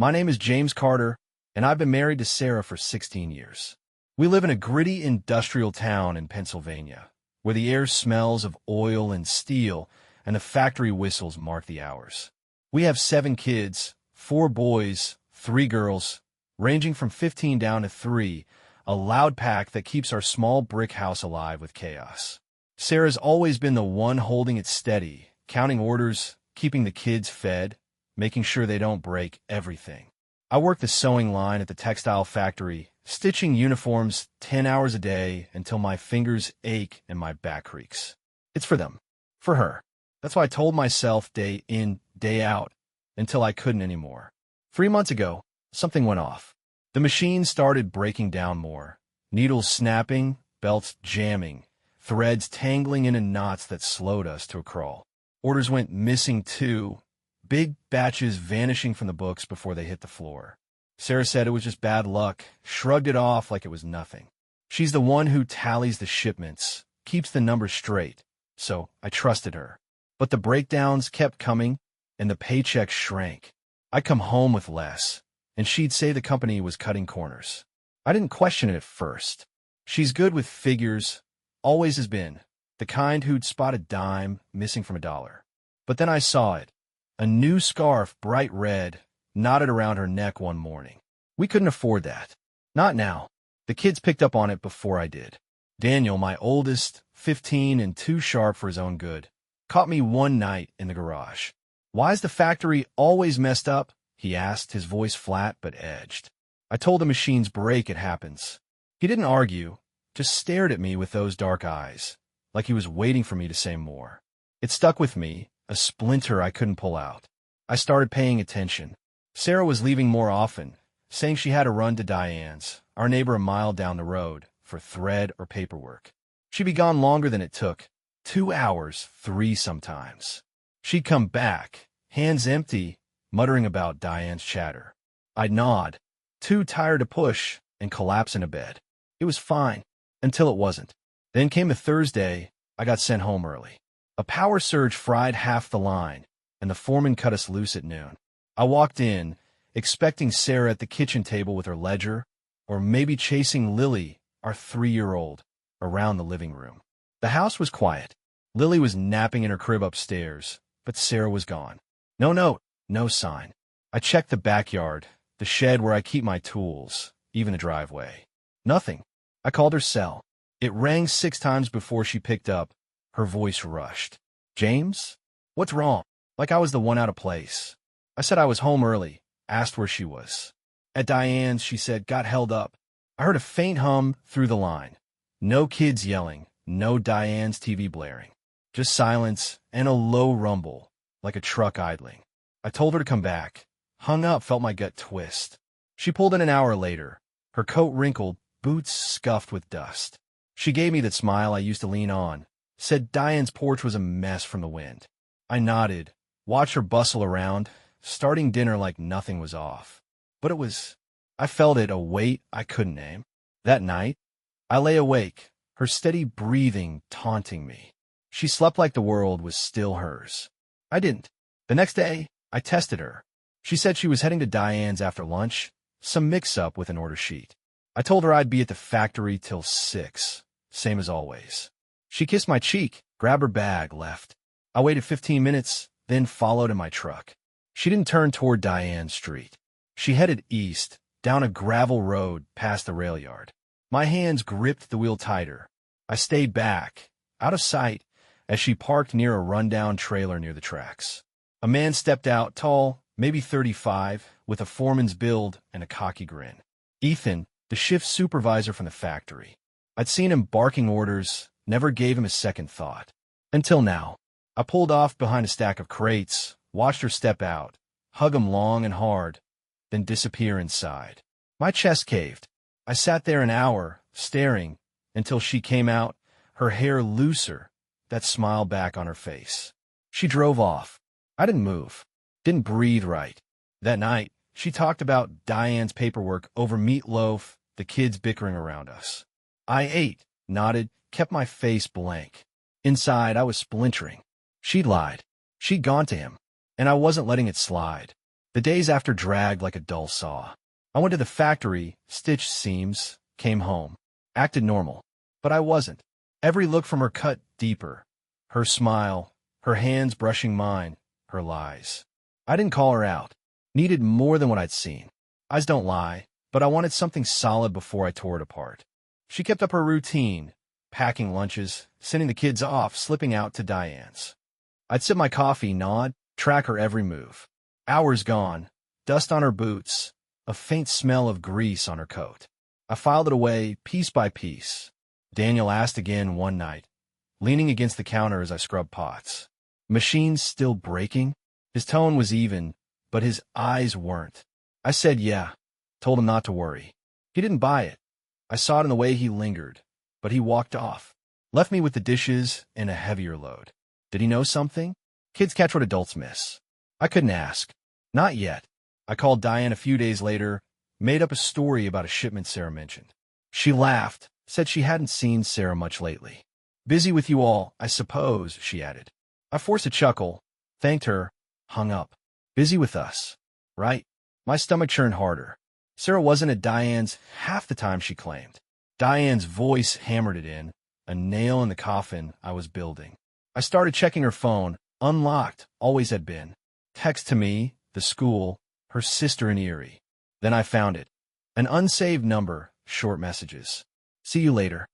My name is James Carter, and I've been married to Sarah for 16 years. We live in a gritty industrial town in Pennsylvania, where the air smells of oil and steel, and the factory whistles mark the hours. We have 7 kids, 4 boys, 3 girls, ranging from 15 down to 3, a loud pack that keeps our small brick house alive with chaos. Sarah's always been the one holding it steady, counting orders, keeping the kids fed, making sure they don't break everything. I work the sewing line at the textile factory, stitching uniforms 10 hours a day until my fingers ache and my back creaks. It's for them. For her. That's why I told myself day in, day out, until I couldn't anymore. 3 months ago, something went off. The machine started breaking down more. Needles snapping, belts jamming, threads tangling into knots that slowed us to a crawl. Orders went missing too, big batches vanishing from the books before they hit the floor. Sarah said it was just bad luck, shrugged it off like it was nothing. She's the one who tallies the shipments, keeps the numbers straight, so I trusted her. But the breakdowns kept coming, and the paychecks shrank. I'd come home with less, and she'd say the company was cutting corners. I didn't question it at first. She's good with figures, always has been, the kind who'd spot a dime missing from a dollar. But then I saw it, a new scarf, bright red, knotted around her neck one morning. We couldn't afford that. Not now. The kids picked up on it before I did. Daniel, my oldest, 15 and too sharp for his own good, caught me one night in the garage. "Why's the factory always messed up?" he asked, his voice flat but edged. I told the machines break, it happens. He didn't argue, just stared at me with those dark eyes, like he was waiting for me to say more. It stuck with me, a splinter I couldn't pull out. I started paying attention. Sarah was leaving more often, saying she had to run to Diane's, our neighbor a mile down the road, for thread or paperwork. She'd be gone longer than it took, 2 hours, 3 sometimes. She'd come back, hands empty, muttering about Diane's chatter. I'd nod, too tired to push, and collapse in a bed. It was fine, until it wasn't. Then came a Thursday, I got sent home early. A power surge fried half the line, and the foreman cut us loose at noon. I walked in, expecting Sarah at the kitchen table with her ledger, or maybe chasing Lily, our 3-year-old, around the living room. The house was quiet. Lily was napping in her crib upstairs, but Sarah was gone. No note, no sign. I checked the backyard, the shed where I keep my tools, even the driveway. Nothing. I called her cell. It rang 6 times before she picked up. Her voice rushed. "James? What's wrong?" Like I was the one out of place. I said I was home early, asked where she was. At Diane's, she said, got held up. I heard a faint hum through the line. No kids yelling, no Diane's TV blaring. Just silence and a low rumble, like a truck idling. I told her to come back. Hung up, felt my gut twist. She pulled in an hour later, her coat wrinkled, boots scuffed with dust. She gave me that smile I used to lean on, said Diane's porch was a mess from the wind. I nodded, watched her bustle around, starting dinner like nothing was off. But I felt it, a weight I couldn't name. That night, I lay awake, her steady breathing taunting me. She slept like the world was still hers. I didn't. The next day, I tested her. She said she was heading to Diane's after lunch, some mix-up with an order sheet. I told her I'd be at the factory till 6, same as always. She kissed my cheek, grabbed her bag, left. I waited 15 minutes, then followed in my truck. She didn't turn toward Diane Street. She headed east, down a gravel road past the rail yard. My hands gripped the wheel tighter. I stayed back, out of sight, as she parked near a rundown trailer near the tracks. A man stepped out, tall, maybe 35, with a foreman's build and a cocky grin. Ethan, the shift supervisor from the factory. I'd seen him barking orders, never gave him a second thought. Until now. I pulled off behind a stack of crates, watched her step out, hug him long and hard, then disappear inside. My chest caved. I sat there an hour, staring, until she came out, her hair looser, that smile back on her face. She drove off. I didn't move, didn't breathe right. That night, she talked about Diane's paperwork over meatloaf, the kids bickering around us. I ate, nodded, kept my face blank. Inside, I was splintering. She'd lied. She'd gone to him, and I wasn't letting it slide. The days after dragged like a dull saw. I went to the factory, stitched seams, came home, acted normal. But I wasn't. Every look from her cut deeper. Her smile, her hands brushing mine, her lies. I didn't call her out. Needed more than what I'd seen. Eyes don't lie, but I wanted something solid before I tore it apart. She kept up her routine, packing lunches, sending the kids off, slipping out to Diane's. I'd sip my coffee, nod, track her every move. Hours gone, dust on her boots, a faint smell of grease on her coat. I filed it away, piece by piece. Daniel asked again one night, leaning against the counter as I scrubbed pots. Machines still breaking? His tone was even, but his eyes weren't. I said yeah, told him not to worry. He didn't buy it. I saw it in the way he lingered, but he walked off, left me with the dishes and a heavier load. Did he know something? Kids catch what adults miss. I couldn't ask. Not yet. I called Diane a few days later, made up a story about a shipment Sarah mentioned. She laughed, said she hadn't seen Sarah much lately. Busy with you all, I suppose, she added. I forced a chuckle, thanked her, hung up. Busy with us, right? My stomach churned harder. Sarah wasn't at Diane's half the time she claimed. Diane's voice hammered it in, a nail in the coffin I was building. I started checking her phone, unlocked, always had been. Text to me, the school, her sister in Erie. Then I found it. An unsaved number, short messages. See you later.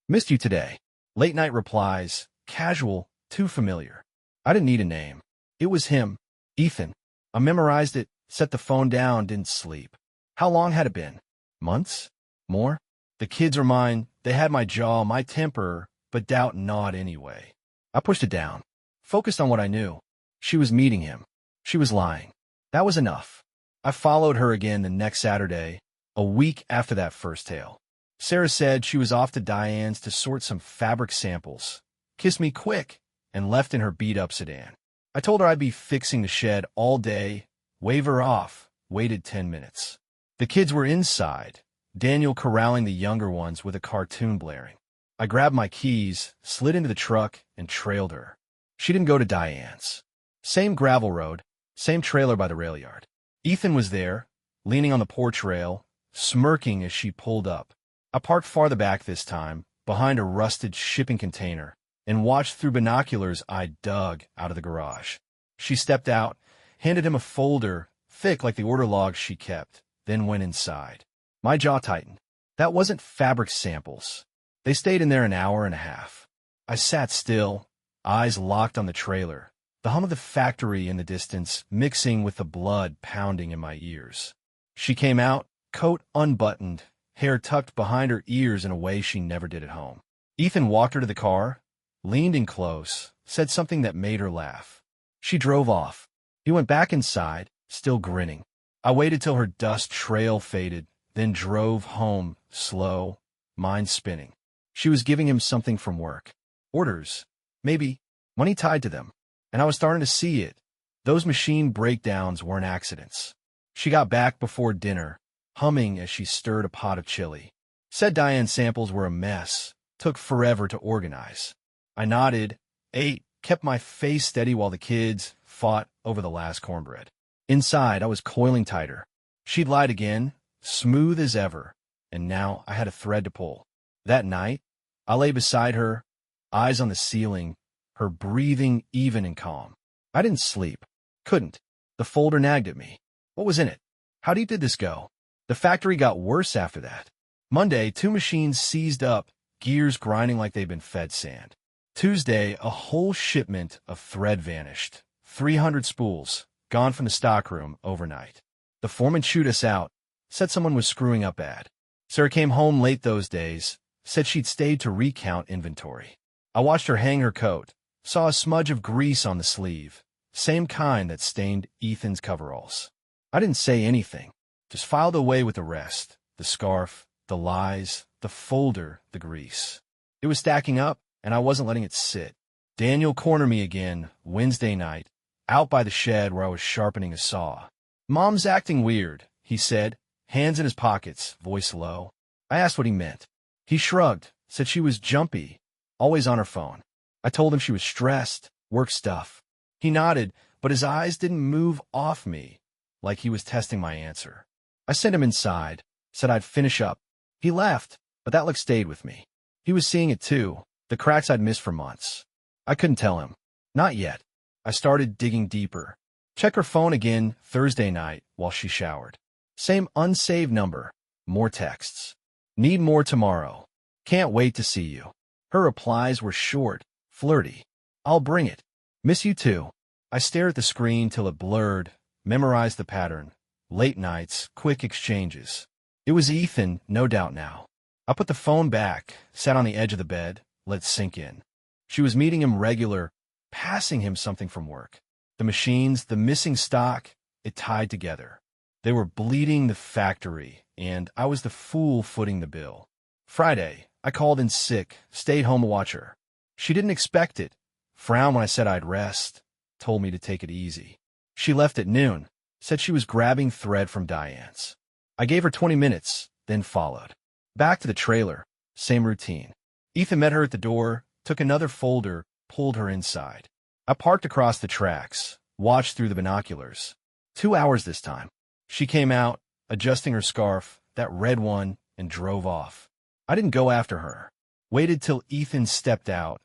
Missed you today. Late night replies, casual, too familiar. I didn't need a name. It was him, Ethan. I memorized it, set the phone down, didn't sleep. How long had it been? Months? More? The kids are mine. They had my jaw, my temper, but doubt gnawed anyway. I pushed it down, focused on what I knew. She was meeting him. She was lying. That was enough. I followed her again the next Saturday, a week after that first tale. Sarah said she was off to Diane's to sort some fabric samples, kissed me quick, and left in her beat-up sedan. I told her I'd be fixing the shed all day, wave her off, waited 10 minutes. The kids were inside, Daniel corralling the younger ones with a cartoon blaring. I grabbed my keys, slid into the truck, and trailed her. She didn't go to Diane's. Same gravel road, same trailer by the rail yard. Ethan was there, leaning on the porch rail, smirking as she pulled up. I parked farther back this time, behind a rusted shipping container, and watched through binoculars I dug out of the garage. She stepped out, handed him a folder, thick like the order logs she kept, then went inside. My jaw tightened. That wasn't fabric samples. They stayed in there an hour and a half. I sat still, eyes locked on the trailer, the hum of the factory in the distance mixing with the blood pounding in my ears. She came out, coat unbuttoned, hair tucked behind her ears in a way she never did at home. Ethan walked her to the car, leaned in close, said something that made her laugh. She drove off. He went back inside, still grinning. I waited till her dust trail faded, then drove home, slow, mind spinning. She was giving him something from work. Orders. Maybe. Money tied to them. And I was starting to see it. Those machine breakdowns weren't accidents. She got back before dinner, humming as she stirred a pot of chili. Said Diane's samples were a mess. Took forever to organize. I nodded, ate, kept my face steady while the kids fought over the last cornbread. Inside, I was coiling tighter. She'd lied again, smooth as ever, and now I had a thread to pull. That night, I lay beside her, eyes on the ceiling, her breathing even and calm. I didn't sleep. Couldn't. The folder nagged at me. What was in it? How deep did this go? The factory got worse after that. Monday, 2 machines seized up, gears grinding like they'd been fed sand. Tuesday, a whole shipment of thread vanished. 300 spools, gone from the stockroom overnight. The foreman chewed us out, said someone was screwing up bad. Sarah came home late those days, said she'd stayed to recount inventory. I watched her hang her coat, saw a smudge of grease on the sleeve, same kind that stained Ethan's coveralls. I didn't say anything, just filed away with the rest, the scarf, the lies, the folder, the grease. It was stacking up, and I wasn't letting it sit. Daniel cornered me again, Wednesday night, out by the shed where I was sharpening a saw. "Mom's acting weird," he said, hands in his pockets, voice low. I asked what he meant. He shrugged, said she was jumpy, always on her phone. I told him she was stressed, work stuff. He nodded, but his eyes didn't move off me. like he was testing my answer. I sent him inside, said I'd finish up. He left, but that look stayed with me. He was seeing it too, the cracks I'd missed for months. I couldn't tell him. Not yet. I started digging deeper. Check her phone again Thursday night while she showered. Same unsaved number. More texts. Need more tomorrow. Can't wait to see you. Her replies were short, flirty. I'll bring it. Miss you too. I stared at the screen till it blurred, memorized the pattern. Late nights, quick exchanges. It was Ethan, no doubt now. I put the phone back, sat on the edge of the bed, let it sink in. She was meeting him regular, passing him something from work. The machines, the missing stock, it tied together. They were bleeding the factory, and I was the fool footing the bill. Friday, I called in sick, stayed home to watch her. She didn't expect it, frowned when I said I'd rest, told me to take it easy. She left at noon, said she was grabbing thread from Diane's. I gave her 20 minutes, then followed. Back to the trailer, same routine. Ethan met her at the door, took another folder, pulled her inside. I parked across the tracks, watched through the binoculars. 2 hours this time. She came out, adjusting her scarf, that red one, and drove off. I didn't go after her. Waited till Ethan stepped out,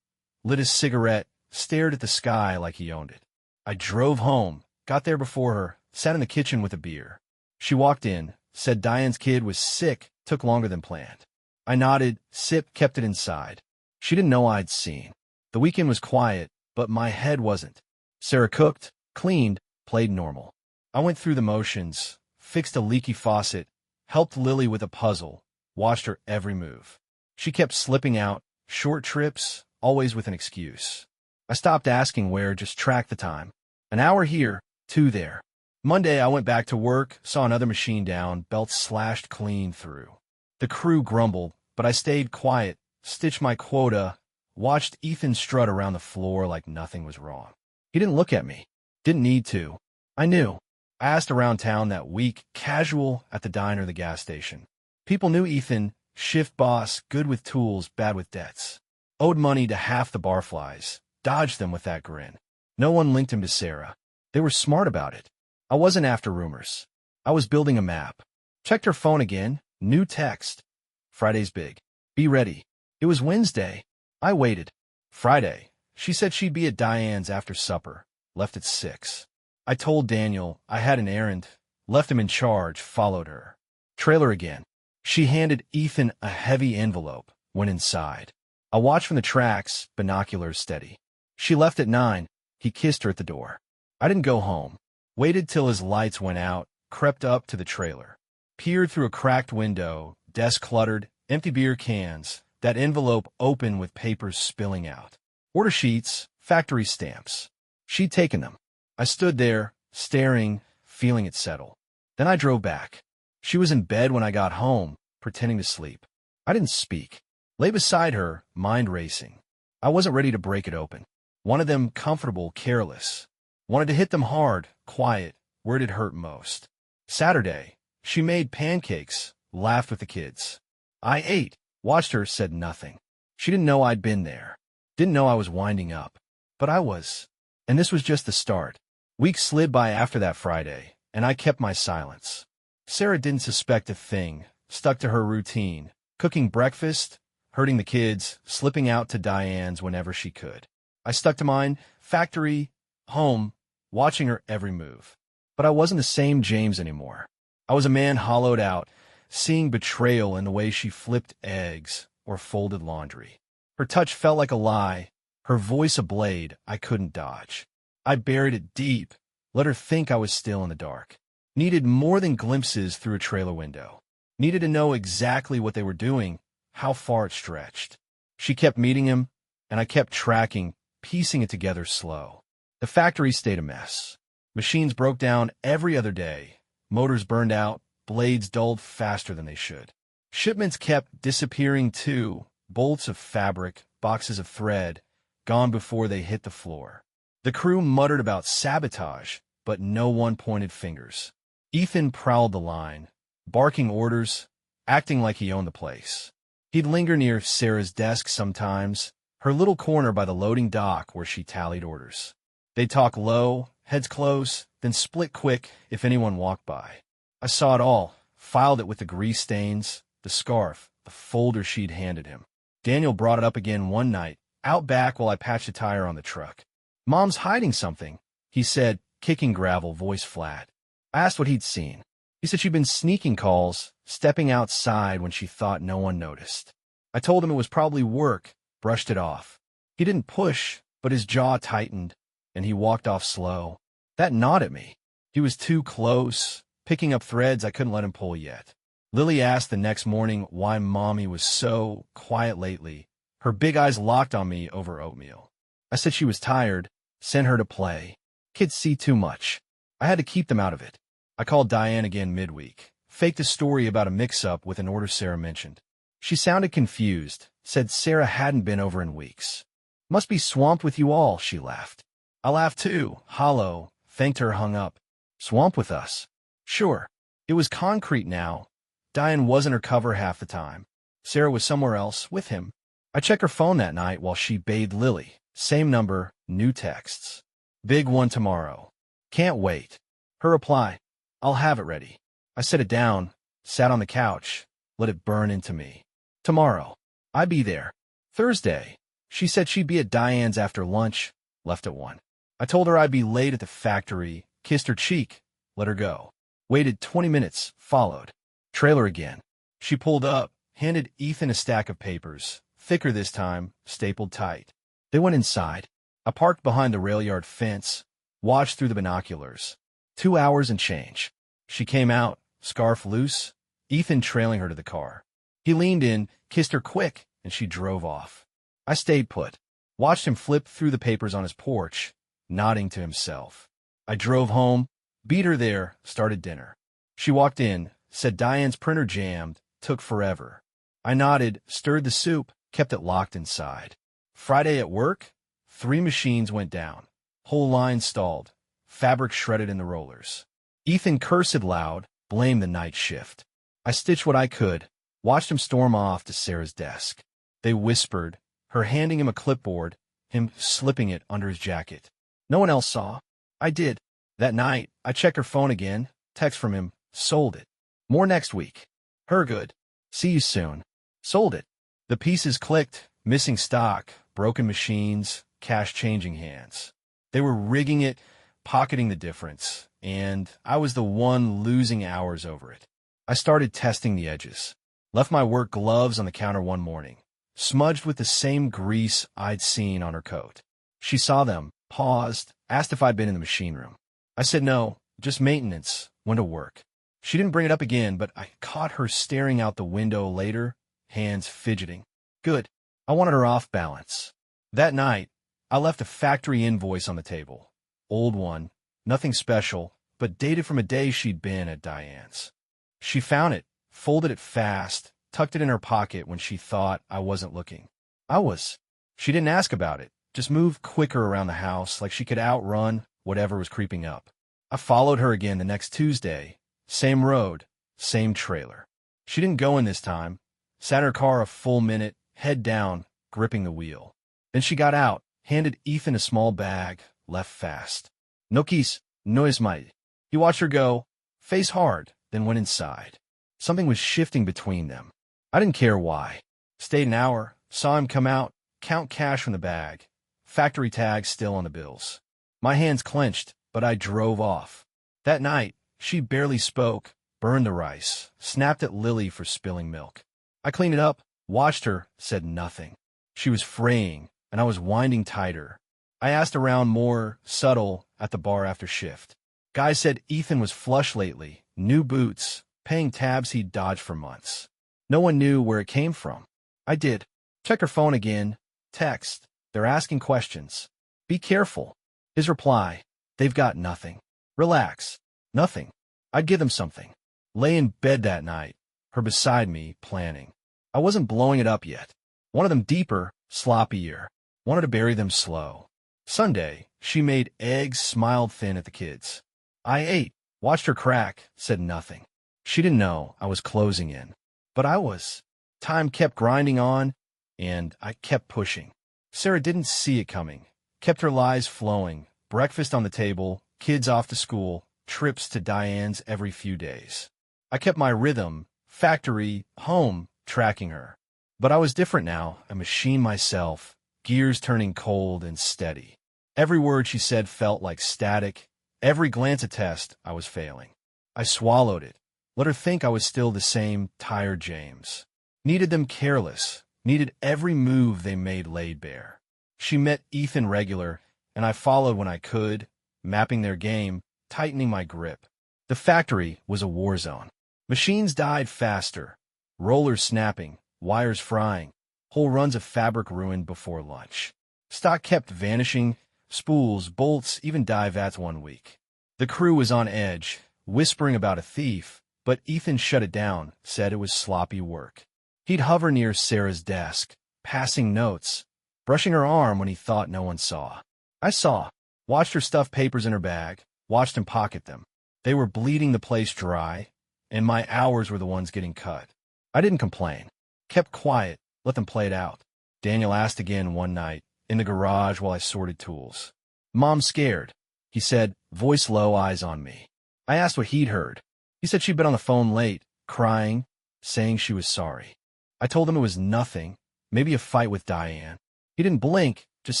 lit his cigarette, stared at the sky like he owned it. I drove home, got there before her, sat in the kitchen with a beer. She walked in, said Diane's kid was sick, took longer than planned. I nodded, sipped, kept it inside. She didn't know I'd seen. The weekend was quiet, but my head wasn't. Sarah cooked, cleaned, played normal. I went through the motions, fixed a leaky faucet, helped Lily with a puzzle, watched her every move. She kept slipping out, short trips, always with an excuse. I stopped asking where, just tracked the time. An hour here, 2 there. Monday, I went back to work, saw another machine down, belt slashed clean through. The crew grumbled, but I stayed quiet, stitched my quota, watched Ethan strut around the floor like nothing was wrong. He didn't look at me. Didn't need to. I knew. I asked around town that week, casual, at the diner or the gas station. People knew Ethan, shift boss, good with tools, bad with debts. Owed money to half the barflies, dodged them with that grin. No one linked him to Sarah. They were smart about it. I wasn't after rumors. I was building a map. Checked her phone again, new text. Friday's big. Be ready. It was Wednesday. I waited. Friday. She said she'd be at Diane's after supper. Left at 6. I told Daniel I had an errand, left him in charge, followed her. Trailer again. She handed Ethan a heavy envelope, went inside. I watched from the tracks, binoculars steady. She left at 9. He kissed her at the door. I didn't go home. Waited till his lights went out, crept up to the trailer. Peered through a cracked window, desk cluttered, empty beer cans, that envelope open with papers spilling out. Order sheets, factory stamps. She'd taken them. I stood there, staring, feeling it settle. Then I drove back. She was in bed when I got home, pretending to sleep. I didn't speak. Lay beside her, mind racing. I wasn't ready to break it open. Wanted them comfortable, careless. Wanted to hit them hard, quiet, where it hurt most. Saturday, she made pancakes, laughed with the kids. I ate, watched her, said nothing. She didn't know I'd been there. Didn't know I was winding up. But I was. And this was just the start. Weeks slid by after that Friday, and I kept my silence. Sarah didn't suspect a thing, stuck to her routine, cooking breakfast, herding the kids, slipping out to Diane's whenever she could. I stuck to mine, factory, home, watching her every move. But I wasn't the same James anymore. I was a man hollowed out, seeing betrayal in the way she flipped eggs or folded laundry. Her touch felt like a lie, her voice a blade I couldn't dodge. I buried it deep, let her think I was still in the dark. Needed more than glimpses through a trailer window. Needed to know exactly what they were doing, how far it stretched. She kept meeting him, and I kept tracking, piecing it together slow. The factory stayed a mess. Machines broke down every other day. Motors burned out, blades dulled faster than they should. Shipments kept disappearing too, bolts of fabric, boxes of thread, gone before they hit the floor. The crew muttered about sabotage, but no one pointed fingers. Ethan prowled the line, barking orders, acting like he owned the place. He'd linger near Sarah's desk sometimes, her little corner by the loading dock where she tallied orders. They'd talk low, heads close, then split quick if anyone walked by. I saw it all, filed it with the grease stains, the scarf, the folder she'd handed him. Daniel brought it up again one night, out back while I patched a tire on the truck. "Mom's hiding something," he said, kicking gravel, voice flat. I asked what he'd seen. He said she'd been sneaking calls, stepping outside when she thought no one noticed. I told him it was probably work, brushed it off. He didn't push, but his jaw tightened, and he walked off slow. That gnawed at me. He was too close, picking up threads I couldn't let him pull yet. Lily asked the next morning why Mommy was so quiet lately, her big eyes locked on me over oatmeal. I said she was tired, sent her to play. Kids see too much. I had to keep them out of it. I called Diane again midweek, faked a story about a mix-up with an order Sarah mentioned. She sounded confused, said Sarah hadn't been over in weeks. "Must be swamped with you all," she laughed. I laughed too, hollow, thanked her, hung up. Swamped with us? Sure. It was concrete now. Diane wasn't her cover half the time. Sarah was somewhere else, with him. I checked her phone that night while she bathed Lily. Same number, new texts. "Big one tomorrow. Can't wait." Her reply, "I'll have it ready." I set it down, sat on the couch, let it burn into me. Tomorrow. I'd be there. Thursday. She said she'd be at Diane's after lunch, left at 1. I told her I'd be late at the factory, kissed her cheek, let her go. Waited 20 minutes, followed. Trailer again. She pulled up, handed Ethan a stack of papers, thicker this time, stapled tight. They went inside. I parked behind the rail yard fence, watched through the binoculars. 2 hours and change. She came out, scarf loose, Ethan trailing her to the car. He leaned in, kissed her quick, and she drove off. I stayed put, watched him flip through the papers on his porch, nodding to himself. I drove home, beat her there, started dinner. She walked in, said Diane's printer jammed, took forever. I nodded, stirred the soup, kept it locked inside. Friday at work, 3 machines went down. Whole line stalled, fabric shredded in the rollers. Ethan cursed loud, blamed the night shift. I stitched what I could, watched him storm off to Sarah's desk. They whispered, her handing him a clipboard, him slipping it under his jacket. No one else saw. I did. That night, I checked her phone again, text from him, sold it. More next week. Her good. See you soon. Sold it. The pieces clicked, missing stock, broken machines, cash changing hands. They were rigging it, pocketing the difference, and I was the one losing hours over it. I started testing the edges. Left my work gloves on the counter one morning, smudged with the same grease I'd seen on her coat. She saw them, paused, asked if I'd been in the machine room. I said no, just maintenance, went to work. She didn't bring it up again, but I caught her staring out the window later, hands fidgeting. Good. I wanted her off balance. That night, I left a factory invoice on the table. Old one, nothing special, but dated from a day she'd been at Diane's. She found it, folded it fast, tucked it in her pocket when she thought I wasn't looking. I was. She didn't ask about it, just moved quicker around the house like she could outrun whatever was creeping up. I followed her again the next Tuesday. Same road, same trailer. She didn't go in this time. Sat in her car a full minute, head down, gripping the wheel. Then she got out, handed Ethan a small bag, left fast. No keys, no es mai. He watched her go, face hard, then went inside. Something was shifting between them. I didn't care why. Stayed an hour, saw him come out, count cash from the bag. Factory tag still on the bills. My hands clenched, but I drove off. That night, she barely spoke, burned the rice, snapped at Lily for spilling milk. I cleaned it up, watched her, said nothing. She was fraying, and I was winding tighter. I asked around more, subtle, at the bar after shift. Guys said Ethan was flush lately, new boots, paying tabs he'd dodged for months. No one knew where it came from. I did. Check her phone again. Text. They're asking questions. Be careful. His reply. They've got nothing. Relax. Nothing. I'd give them something. Lay in bed that night, her beside me, planning. I wasn't blowing it up yet. Wanted them deeper, sloppier. Wanted to bury them slow. Sunday, she made eggs, smiled thin at the kids. I ate, watched her crack, said nothing. She didn't know I was closing in. But I was. Time kept grinding on, and I kept pushing. Sarah didn't see it coming. Kept her lies flowing. Breakfast on the table, kids off to school, trips to Diane's every few days. I kept my rhythm, factory, home, tracking her. But I was different now, a machine myself, gears turning cold and steady. Every word she said felt like static. Every glance a test, I was failing. I swallowed it. Let her think I was still the same tired James. Needed them careless. Needed every move they made laid bare. She met Ethan regular, and I followed when I could, mapping their game, tightening my grip. The factory was a war zone. Machines died faster. Rollers snapping, wires frying, whole runs of fabric ruined before lunch. Stock kept vanishing, spools, bolts, even die vats 1 week. The crew was on edge, whispering about a thief, but Ethan shut it down, said it was sloppy work. He'd hover near Sarah's desk, passing notes, brushing her arm when he thought no one saw. I saw, watched her stuff papers in her bag, watched him pocket them. They were bleeding the place dry, and my hours were the ones getting cut. I didn't complain. Kept quiet, let them play it out. Daniel asked again one night, in the garage while I sorted tools. "Mom's scared," he said, voice low, eyes on me. I asked what he'd heard. He said she'd been on the phone late, crying, saying she was sorry. I told him it was nothing, maybe a fight with Diane. He didn't blink, just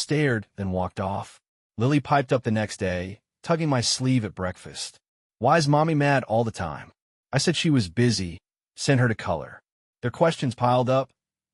stared, then walked off. Lily piped up the next day, tugging my sleeve at breakfast. "Why's Mommy mad all the time?" I said she was busy, sent her to color. Their questions piled up,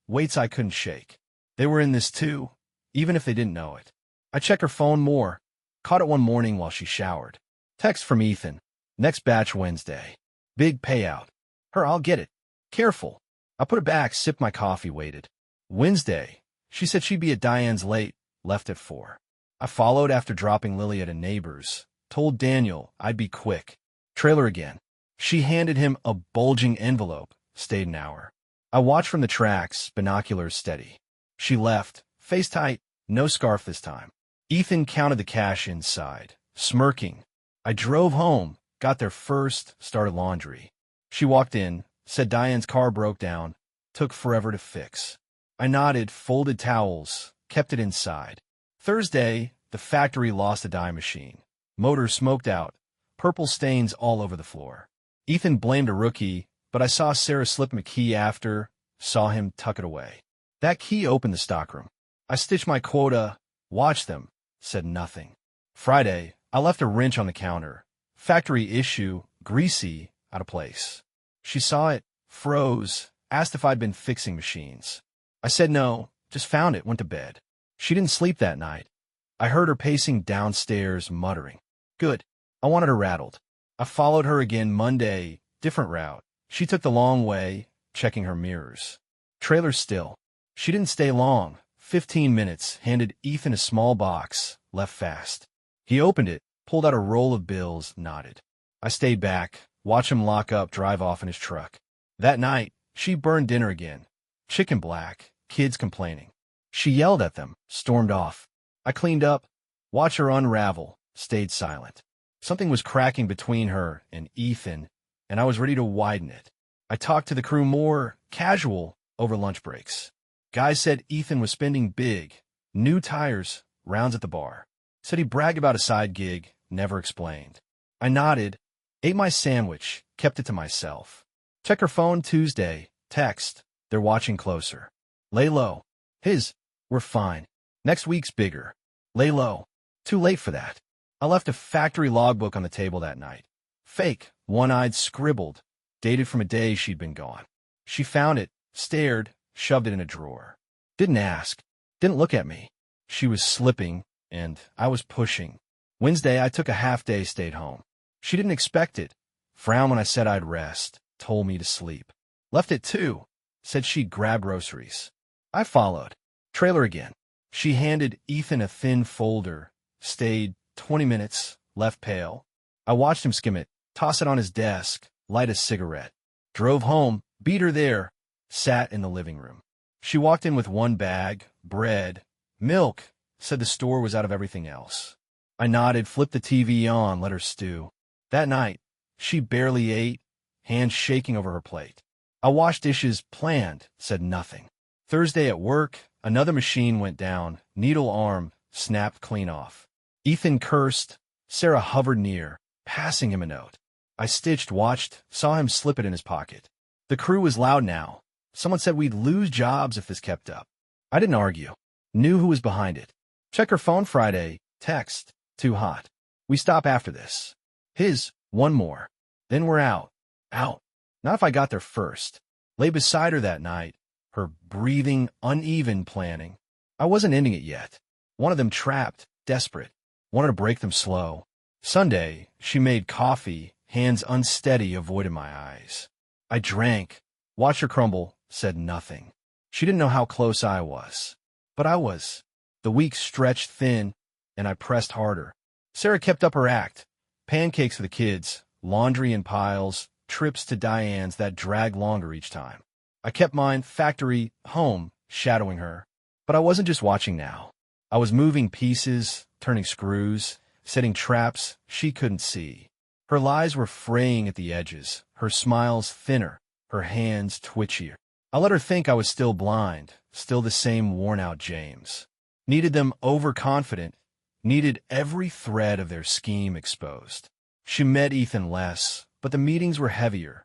weights I couldn't shake. They were in this too, even if they didn't know it. I checked her phone more, caught it one morning while she showered. Text from Ethan. "Next batch Wednesday. Big payout." Her, "I'll get it. Careful." I put it back, sipped my coffee, waited. Wednesday. She said she'd be at Diane's late, left at 4. I followed after dropping Lily at a neighbor's, told Daniel I'd be quick. Trailer again. She handed him a bulging envelope, stayed an hour. I watched from the tracks, binoculars steady. She left, face tight, no scarf this time. Ethan counted the cash inside, smirking. I drove home, got there first, started laundry. She walked in, said Diane's car broke down, took forever to fix. I nodded, folded towels, kept it inside. Thursday, the factory lost a dye machine. Motor smoked out, purple stains all over the floor. Ethan blamed a rookie, but I saw Sarah slip him a key after, saw him tuck it away. That key opened the stockroom. I stitched my quota, watched them, said nothing. Friday, I left a wrench on the counter. Factory issue, greasy, out of place. She saw it, froze, asked if I'd been fixing machines. I said no, just found it, went to bed. She didn't sleep that night. I heard her pacing downstairs, muttering. Good. I wanted her rattled. I followed her again Monday, different route. She took the long way, checking her mirrors. Trailer still. She didn't stay long. 15 minutes, handed Ethan a small box, left fast. He opened it, pulled out a roll of bills, nodded. I stayed back, watched him lock up, drive off in his truck. That night, she burned dinner again. Chicken black, kids complaining. She yelled at them, stormed off. I cleaned up, watched her unravel, stayed silent. Something was cracking between her and Ethan, and I was ready to widen it. I talked to the crew more casual over lunch breaks. Guys said Ethan was spending big, new tires, rounds at the bar. Said he bragged about a side gig, never explained. I nodded, ate my sandwich, kept it to myself. Check her phone Tuesday, text, they're watching closer. Lay low. His, we're fine. Next week's bigger. Lay low. Too late for that. I left a factory logbook on the table that night. Fake, one-eyed, scribbled, dated from a day she'd been gone. She found it, stared, shoved it in a drawer. Didn't ask, didn't look at me. She was slipping, and I was pushing. Wednesday, I took a half day, stayed home. She didn't expect it. Frowned when I said I'd rest, told me to sleep. Left at 2, said she'd grab groceries. I followed. Trailer again. She handed Ethan a thin folder, stayed 20 minutes, left pale. I watched him skim it, toss it on his desk, light a cigarette. Drove home, beat her there, sat in the living room. She walked in with one bag, bread, milk, said the store was out of everything else. I nodded, flipped the TV on, let her stew. That night, she barely ate, hands shaking over her plate. I washed dishes, planned, said nothing. Thursday at work, another machine went down, needle arm, snapped clean off. Ethan cursed, Sarah hovered near, passing him a note. I stitched, watched, saw him slip it in his pocket. The crew was loud now. Someone said we'd lose jobs if this kept up. I didn't argue. Knew who was behind it. Check her phone Friday. Text. Too hot. We stop after this. His. One more. Then we're out. Out. Not if I got there first. Lay beside her that night. Her breathing, uneven planning. I wasn't ending it yet. One of them trapped, desperate. Wanted to break them slow. Sunday, she made coffee, hands unsteady, avoided my eyes. I drank, watched her crumble, said nothing. She didn't know how close I was. But I was. The week stretched thin, and I pressed harder. Sarah kept up her act. Pancakes for the kids, laundry in piles, trips to Diane's that dragged longer each time. I kept mine, factory, home, shadowing her. But I wasn't just watching now. I was moving pieces, turning screws, setting traps she couldn't see. Her lies were fraying at the edges, her smiles thinner, her hands twitchier. I let her think I was still blind, still the same worn-out James. Needed them overconfident, needed every thread of their scheme exposed. She met Ethan less, but the meetings were heavier.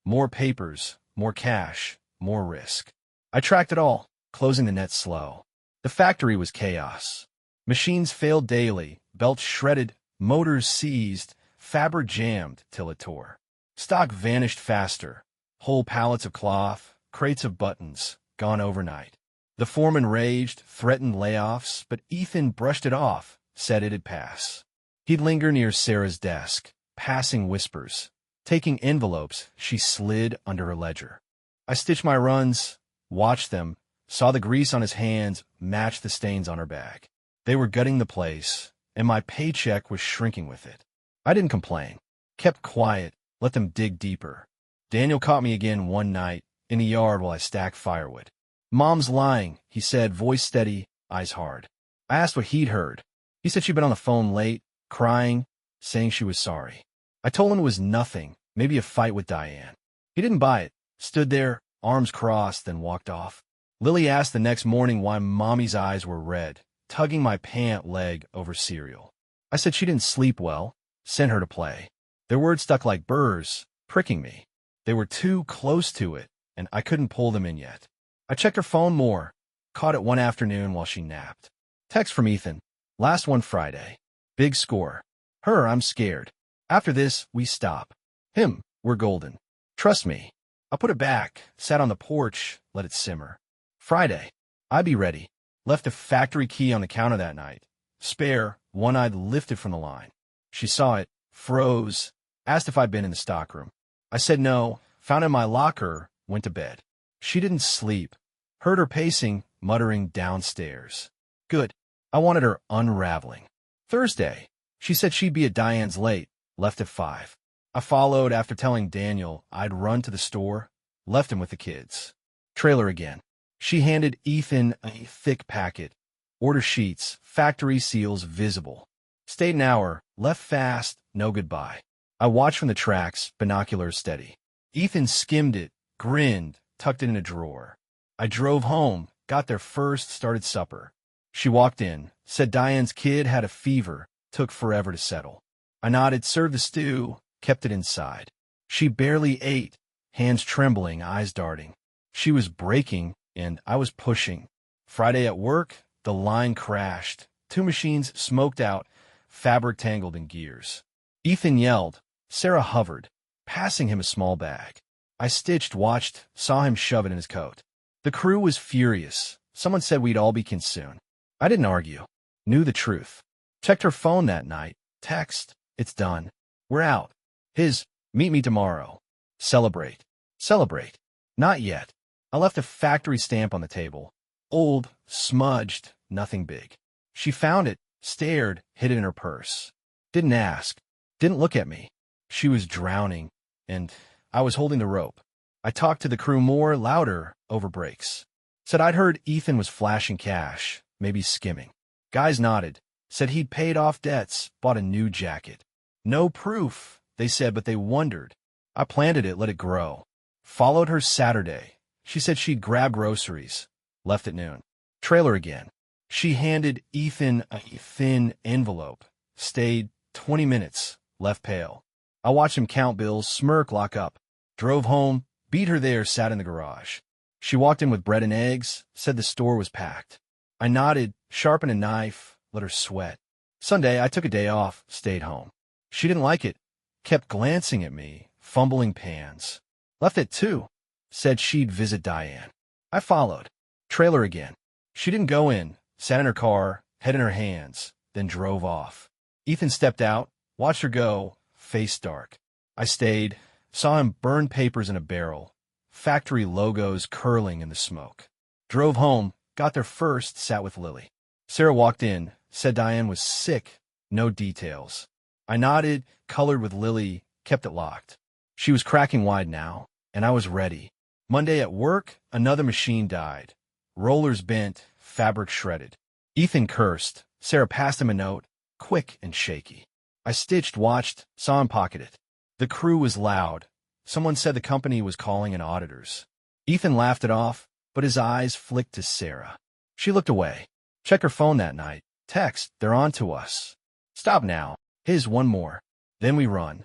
More papers, more cash, more risk. I tracked it all, closing the net slow. The factory was chaos. Machines failed daily, belts shredded, motors seized, fabric jammed till it tore. Stock vanished faster. Whole pallets of cloth, crates of buttons, gone overnight. The foreman raged, threatened layoffs, but Ethan brushed it off, said it'd pass. He'd linger near Sarah's desk, passing whispers. Taking envelopes, she slid under her ledger. I stitched my runs, watched them, saw the grease on his hands match the stains on her bag. They were gutting the place, and my paycheck was shrinking with it. I didn't complain. Kept quiet, let them dig deeper. Daniel caught me again one night, in the yard while I stacked firewood. "Mom's lying," he said, voice steady, eyes hard. I asked what he'd heard. He said she'd been on the phone late, crying, saying she was sorry. I told him it was nothing, maybe a fight with Diane. He didn't buy it, stood there, arms crossed, then walked off. Lily asked the next morning why Mommy's eyes were red, tugging my pant leg over cereal. I said she didn't sleep well, sent her to play. Their words stuck like burrs, pricking me. They were too close to it, and I couldn't pull them in yet. I checked her phone more, caught it one afternoon while she napped. Text from Ethan. Last one Friday. Big score. Her, I'm scared. After this, we stop. Him, we're golden. Trust me. I put it back, sat on the porch, let it simmer. Friday. I be ready. Left a factory key on the counter that night. Spare, one I'd lifted from the line. She saw it, froze, asked if I'd been in the stockroom. I said no, found it in my locker, went to bed. She didn't sleep. Heard her pacing, muttering downstairs. Good. I wanted her unraveling. Thursday. She said she'd be at Diane's late, left at 5. I followed after telling Daniel I'd run to the store, left him with the kids. Trailer again. She handed Ethan a thick packet. Order sheets, factory seals visible. Stayed an hour, left fast, no goodbye. I watched from the tracks, binoculars steady. Ethan skimmed it, grinned, tucked it in a drawer. I drove home, got there first, started supper. She walked in, said Diane's kid had a fever, took forever to settle. I nodded, served the stew, kept it inside. She barely ate, hands trembling, eyes darting. She was breaking, and I was pushing. Friday at work, the line crashed. 2 machines smoked out, fabric tangled in gears. Ethan yelled. Sarah hovered, passing him a small bag. I stitched, watched, saw him shove it in his coat. The crew was furious. Someone said we'd all be soon. I didn't argue. Knew the truth. Checked her phone that night. Text. It's done. We're out. His. Meet me tomorrow. Celebrate. Celebrate. Not yet. I left a factory stamp on the table. Old, smudged, nothing big. She found it, stared, hid it in her purse. Didn't ask. Didn't look at me. She was drowning, and I was holding the rope. I talked to the crew more, louder, over breaks. Said I'd heard Ethan was flashing cash, maybe skimming. Guys nodded. Said he'd paid off debts, bought a new jacket. No proof, they said, but they wondered. I planted it, let it grow. Followed her Saturday. She said she'd grab groceries. Left at noon. Trailer again. She handed Ethan a thin envelope. Stayed 20 minutes, left pale. I watched him count bills, smirk, lock up. Drove home, beat her there, sat in the garage. She walked in with bread and eggs, said the store was packed. I nodded, sharpened a knife, let her sweat. Sunday, I took a day off, stayed home. She didn't like it, kept glancing at me, fumbling pans. Left at 2, said she'd visit Diane. I followed. Trailer again. She didn't go in, sat in her car, head in her hands, then drove off. Ethan stepped out, watched her go, face dark. I stayed, saw him burn papers in a barrel, factory logos curling in the smoke. Drove home, got there first, sat with Lily. Sarah walked in, said Diane was sick, no details. I nodded, colored with Lily, kept it locked. She was cracking wide now, and I was ready. Monday at work, another machine died. Rollers bent, fabric shredded. Ethan cursed. Sarah passed him a note, quick and shaky. I stitched, watched, saw him pocket it. The crew was loud. Someone said the company was calling in auditors. Ethan laughed it off, but his eyes flicked to Sarah. She looked away. Check her phone that night. Text, they're on to us. Stop now. His one more. Then we run.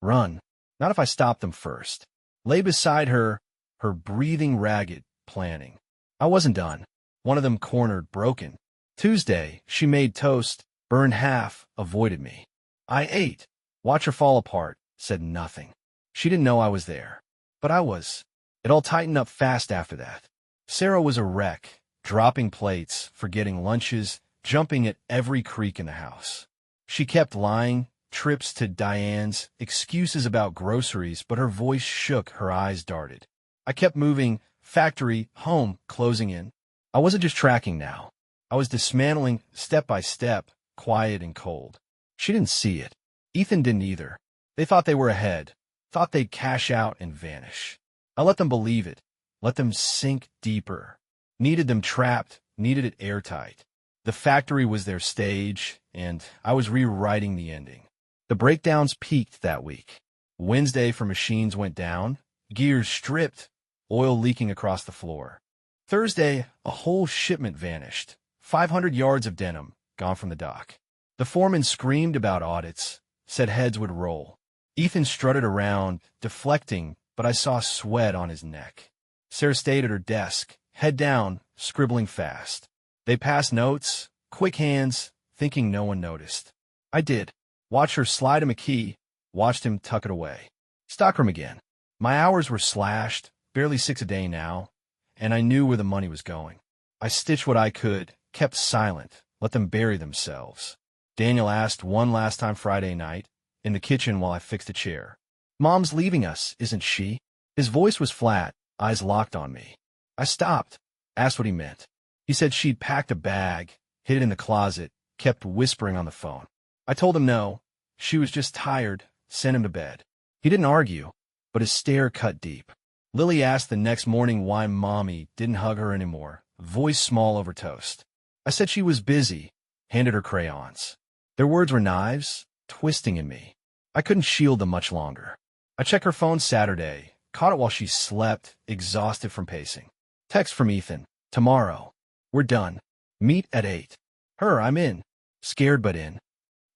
Run. Not if I stop them first. Lay beside her, her breathing ragged, planning. I wasn't done. One of them cornered, broken. Tuesday, she made toast, burned half, avoided me. I ate. Watch her fall apart, said nothing. She didn't know I was there. But I was. It all tightened up fast after that. Sarah was a wreck, dropping plates, forgetting lunches, jumping at every creak in the house. She kept lying, trips to Diane's, excuses about groceries, but her voice shook, her eyes darted. I kept moving, factory, home, closing in. I wasn't just tracking now. I was dismantling, step by step, quiet and cold. She didn't see it. Ethan didn't either. They thought they were ahead, thought they'd cash out and vanish. I let them believe it, let them sink deeper. Needed them trapped, needed it airtight. The factory was their stage, and I was rewriting the ending. The breakdowns peaked that week. Wednesday for machines went down, gears stripped, oil leaking across the floor. Thursday, a whole shipment vanished. 500 yards of denim, gone from the dock. The foreman screamed about audits, said heads would roll. Ethan strutted around, deflecting, but I saw sweat on his neck. Sarah stayed at her desk, head down, scribbling fast. They passed notes, quick hands, thinking no one noticed. I did. Watched her slide him a key, watched him tuck it away. Stockroom again. My hours were slashed, barely 6 a day now, and I knew where the money was going. I stitched what I could, kept silent, let them bury themselves. Daniel asked one last time Friday night, in the kitchen while I fixed a chair. Mom's leaving us, isn't she? His voice was flat, eyes locked on me. I stopped, asked what he meant. He said she'd packed a bag, hid it in the closet, kept whispering on the phone. I told him no, she was just tired, sent him to bed. He didn't argue, but his stare cut deep. Lily asked the next morning why Mommy didn't hug her anymore, voice small over toast. I said she was busy, handed her crayons. Their words were knives, twisting in me. I couldn't shield them much longer. I checked her phone Saturday, caught it while she slept, exhausted from pacing. Text from Ethan. Tomorrow. We're done. Meet at 8. Her, I'm in. Scared but in.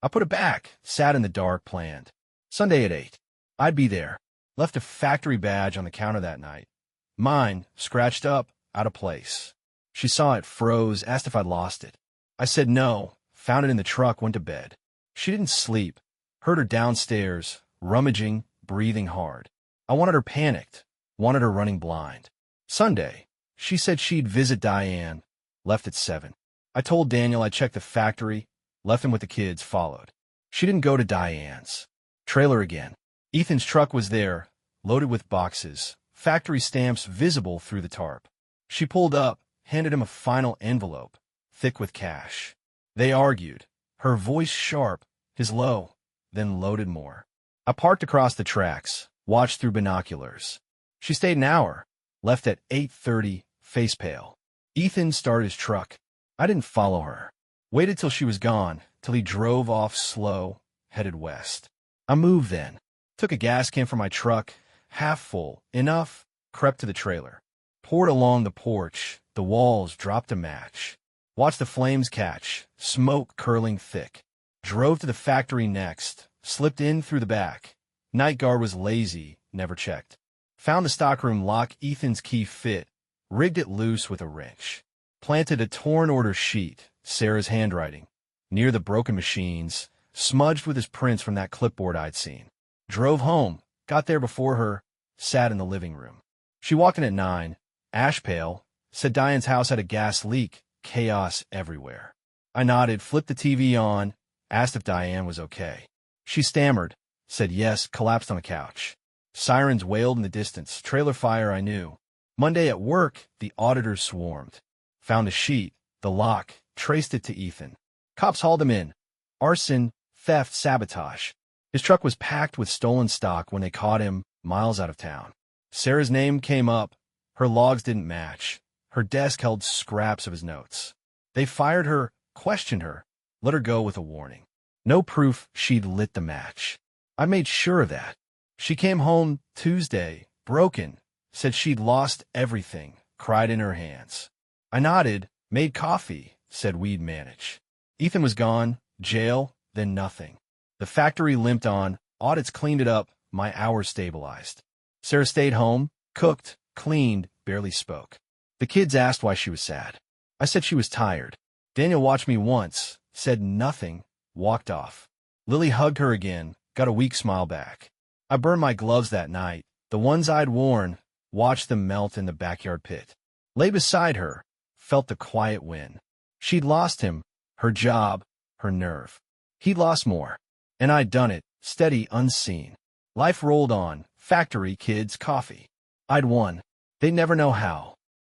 I put it back, sat in the dark, planned. Sunday at 8. I'd be there. Left a factory badge on the counter that night. Mine, scratched up, out of place. She saw it, froze, asked if I'd lost it. I said no, found it in the truck, went to bed. She didn't sleep. Heard her downstairs, rummaging, breathing hard. I wanted her panicked, wanted her running blind. Sunday, she said she'd visit Diane, left at 7. I told Daniel I'd check the factory, left him with the kids, followed. She didn't go to Diane's. Trailer again. Ethan's truck was there, loaded with boxes, factory stamps visible through the tarp. She pulled up, handed him a final envelope, thick with cash. They argued, her voice sharp, his low, then loaded more. I parked across the tracks, watched through binoculars. She stayed an hour, left at 8:30, face pale. Ethan started his truck. I didn't follow her. Waited till she was gone, till he drove off slow, headed west. I moved then. Took a gas can from my truck, half full, enough, crept to the trailer. Poured along the porch, the walls, dropped a match. Watched the flames catch, smoke curling thick. Drove to the factory next, slipped in through the back. Night guard was lazy, never checked. Found the stockroom lock, Ethan's key fit, rigged it loose with a wrench. Planted a torn order sheet, Sarah's handwriting, near the broken machines, smudged with his prints from that clipboard I'd seen. Drove home, got there before her, sat in the living room. She walked in at 9, ash pale, said Diane's house had a gas leak, chaos everywhere. I nodded, flipped the TV on, asked if Diane was okay. She stammered, said yes, collapsed on the couch. Sirens wailed in the distance, trailer fire I knew. Monday at work, the auditors swarmed. Found a sheet, the lock, traced it to Ethan. Cops hauled him in. Arson, theft, sabotage. His truck was packed with stolen stock when they caught him, miles out of town. Sarah's name came up. Her logs didn't match. Her desk held scraps of his notes. They fired her, questioned her, let her go with a warning. No proof she'd lit the match. I made sure of that. She came home Tuesday, broken, said she'd lost everything, cried in her hands. I nodded, made coffee, said we'd manage. Ethan was gone, jail, then nothing. The factory limped on, audits cleaned it up, my hours stabilized. Sarah stayed home, cooked, cleaned, barely spoke. The kids asked why she was sad. I said she was tired. Daniel watched me once, said nothing, walked off. Lily hugged her again, got a weak smile back. I burned my gloves that night, the ones I'd worn, watched them melt in the backyard pit. Lay beside her, felt the quiet wind. She'd lost him, her job, her nerve. He'd lost more. And I'd done it, steady, unseen. Life rolled on, factory, kids, coffee. I'd won. They'd never know how.